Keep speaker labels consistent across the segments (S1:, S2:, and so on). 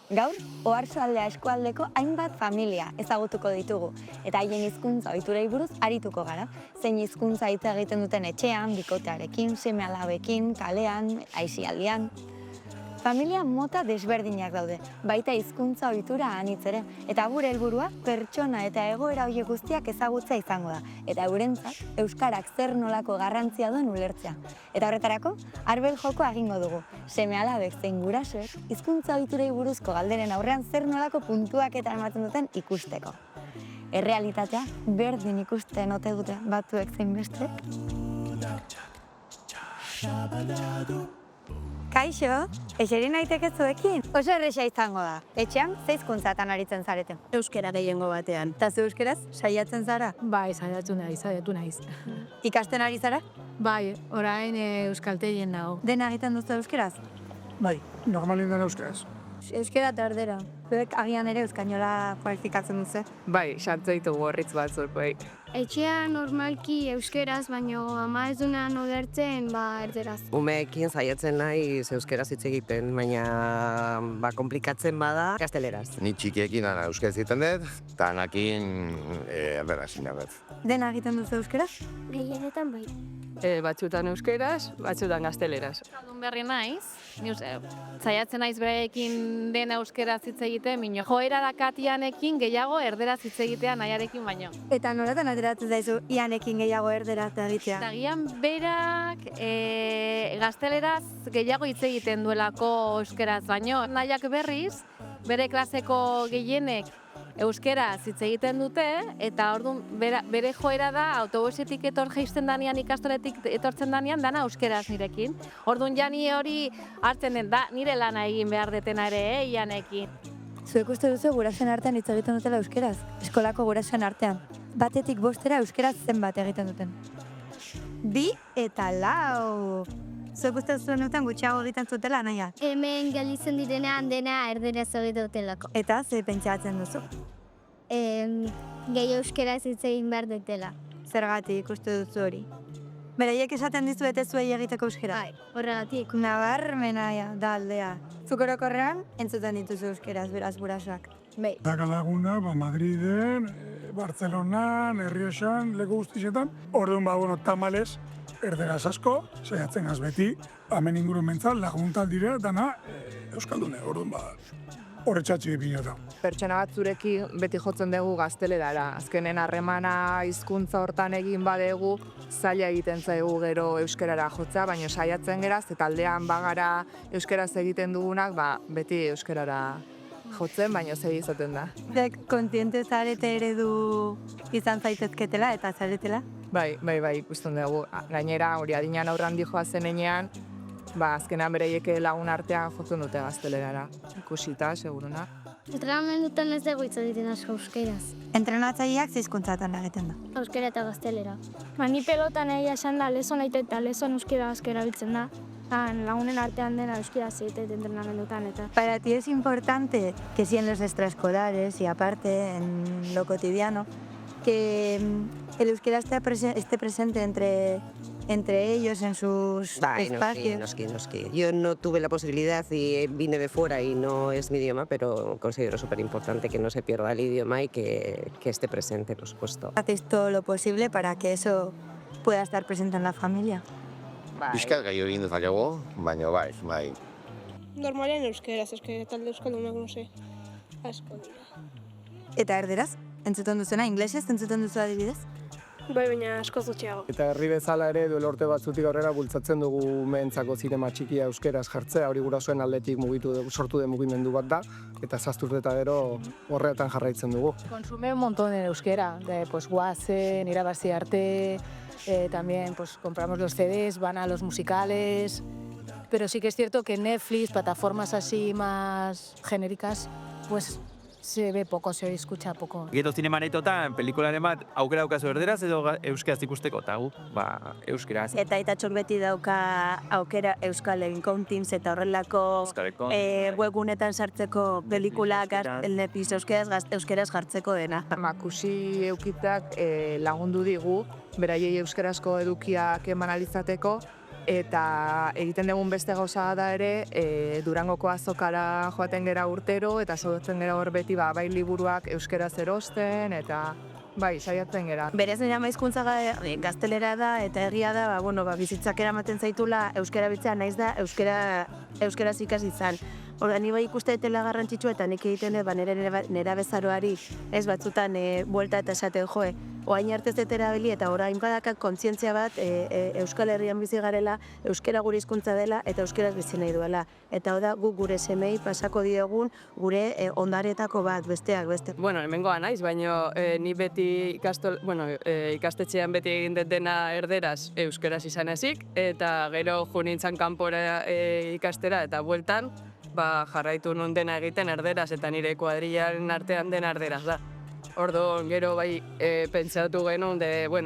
S1: Gaur, Oarsoaldea eskualdeko hainbat familia ezagutuko ditugu, eta haien hizkuntza ohiturei buruz arituko gara. Zein hizkuntza hitz egiten duten etxean, bikotearekin, seme-alabekin, kalean, aisialdian. Familia mota desberdinak daude, baita hizkuntza ohitura anitz ere, eta gure helburua pertsona eta egoera horiek guztiak ezagutzea izango da, eta eurentzat euskarak zer nolako garrantzia duen ulertzea. Eta horretarako, arbel jokoa egingo dugu. Seme-alabek zein gurasoek hizkuntza ohiturei buruzko galderen aurrean zer nolako puntuak eta ematen duten ikusteko. Errealitatea berdin ikusten ote dute batzuek zein besteek. Kaixo, eseri naiteke zuekin? Oso erresa izango da. Etxean, ze hizkuntzatan aritzen zarete?
S2: Euskera gehiengo batean.
S1: Eta zu euskeraz, saiatzen zara?
S3: Bai, saiatu naiz.
S1: Ikasten ari zara?
S3: Bai, orain euskaltegien nago.
S1: Dena egiten duzu euskeraz?
S4: Bai, normalin den euskaraz.
S1: Euskera eta erdera. Zuek agian ere euskainola kualifikatzen duzu.
S5: Bai, sartu ditugu horritz batzuk, bai.
S6: Etxean normalki euskeraz, baino ama ez dunan ulertzen, erderaz.
S5: Umeekin saiatzen naiz euskeraz hitz egiten, baina komplikatzen bada gazteleraz.
S7: Ni txikiekin euskaraz egiten dut, eta anakin erderaz inabet.
S1: Dena egiten duzu euskeraz?
S6: Gehienetan bai.
S5: Batzutan euskeraz, batzutan gazteleraz.
S8: Euskalduun berri naiz, saiatzen naiz beraiekin dena euskeraz hitz egiten, minio joera dakatianekin gehiago erderaz hitz egitea nahiarekin baino.
S1: Eta nolatan ateratzen zaizu ianekin gehiago erderaz egitea?
S8: Eta gian berak gazteleraz gehiago hitz egiten duelako euskeraz baino. Nahiak berriz, bere klaseko gehienek euskeraz hitz egiten dute, eta orduan bere joera da autobusetik jaisten danean, ikastoletik etortzen danean, dana euskeraz nirekin. Orduan jani hori hartzen den da, nire lana egin behar detena ere, ianekin.
S1: Zuek uste duzu gurasoen artean hitz egiten dutela euskeraz? Eskolako gurasoen artean. Batetik bostera euskeraz zenbat egiten duten? 2 eta 4. Zuek uste duzuenetan gutxiago egiten zutela, naia?
S6: Hemen gelditzen direnean dena erderaz egiten dutelako.
S1: Eta ze pentsatzen duzu?
S6: Gehi euskeraz hitz egin behar dutela.
S1: Zergatik uste duzu hori? Beraiek esaten dizuete zuei egiteko euskera?
S6: Bai, horregatik.
S1: Nabarmena da aldea. Zuk orokorrean entzuten dituzu euskeraz, beraz gurasoak.
S6: Bai.
S4: Daka laguna, Madriden, Bartzelonan, Errioxan, leku guztietan. Orduan, tamalez, erderaz asko, saiatzen az beti, hemen ingurun mentzat, laguntal dira, dana euskaldune, orduan horretxatxi pinota.
S5: Pertsona bat zurekin beti jotzen dugu gaztelerara. Azkenen harremana hizkuntza hortan egin badegu, zaila egiten zaigu gero euskerara jotza, baina saiatzen geraz, eta aldean bagara euskeraz egiten dugunak, beti euskerara jotzen, baina zei izaten da.
S1: Zek kontiente zarete eredu izan zaitezketela eta zaretela?
S5: Bai, ikusten dugu. Gainera, hori adinean aurran dijoa zenean, azkenean bereiek lagun artean jotzen dute gaztelerara. Ikusita, seguruna.
S6: Entrenamendutan ez dugu hitz egiten asko euskeraz.
S1: Entrenatzaileak ze hizkuntzatan egiten da?
S6: Euskera eta gaztelera.
S9: Ni pelotan egia esan da, lezon aite eta lezon euskera askera biltzen da. Lagunen artean dena euskera zeitet entrenamendutan eta.
S1: Para ti es importante que si en los extraescolares y aparte en lo cotidiano, que el euskera esté presente entre ellos en sus espacios.
S5: Noski. Yo no tuve la posibilidad y vine de fuera y no es mi idioma, pero considero súper importante que no se pierda el idioma y que esté presente, por supuesto.
S1: Hacéis todo lo posible para que eso pueda estar presente en la familia.
S7: Bizkat gai egin dezakegu, baina bai.
S9: Normalean euskeraz, talde euskaldunak, no se, asko dira.
S1: Eta erderaz? Entzuten duzuna, inglesez entzuten duzu adibidez?
S9: Bai, baina asko gutxiago.
S10: Eta herri bezala ere duela urte batzutik aurrera bultzatzen dugu umeentzako zinema txikia euskeraz jartzea, hori gurasoen aldetik sortu den mugimendu bat da, eta 7 urte eta gero horretan jarraitzen dugu.
S3: Consume un montón en euskera, guazen, irabazi arte, también compramos los CDs, van a los musicales, pero sí que es cierto que Netflix, plataformas así más genéricas, se ve poco, se escucha poco.
S11: Gero zinemareitotan, pelikularen bat, aukera daukazu erderaz edo euskeraz ikusteko, eta euskeraz.
S2: Eta aitatxok beti dauka aukera Euskal Eginkon Teams eta horrelako webgunetan sartzeko pelikulak elnepiz euskeraz jartzeko dena.
S5: Makusi eukitak lagundu digu, beraiei euskarazko edukiak eman alizateko, Eta egiten dugun beste gauza da ere, Durangoko azokara joaten gera urtero, eta zaudetzen gera hor beti bai liburuak euskeraz erosten, eta bai, saiatzen gera.
S2: Berez nire hizkuntza gaztelera da, eta egia da, bizitzak eramaten zaitula euskera bitzea, naiz da euskaraz ikasi izan. Orda, ni bai ikuste etela garrantzitsua eta nik egiten dut, nera bezaroari ez batzutan buelta eta esaten joe. Oain arte ez dut erabili eta orain badakak kontzientzia bat Euskal Herrian bizi garela, euskera gure hizkuntza dela eta euskeraz bizi nahi duela. Eta hau da guk gure semei pasako diogun gure ondaretako bat, besteak beste.
S12: Bueno, hemengoa naiz, baina ni beti ikastetxean beti egin dut dena erderaz euskeraz izan ezik, eta gero jo nintzen kanpora ikastera eta bueltan, jarraitu nun dena egiten erderaz, eta nire kuadrilaren artean dena erderaz da. Orduan, gero bai pentsatu genuen,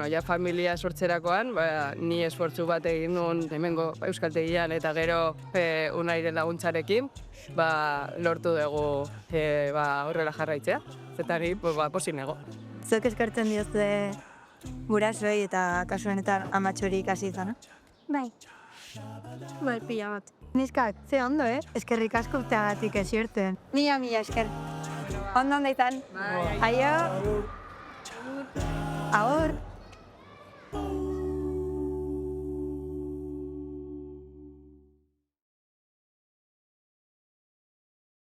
S12: ja familia sortzerakoan, ni esfortzu bat egin nuen hemengo euskaltegian eta gero Unairen laguntzarekin, lortu dugu horrela jarraitzea, eta ni pozik nego.
S1: Zuek eskertzen diozue gurasoei eta kasu honetan amatxori ikasi izana?
S6: Bai. Bai, pila bat.
S1: Niskak, ze ondo, eskerrik asko urteagatik esierten. Mila esker. Ondo izan. Aio. Agur.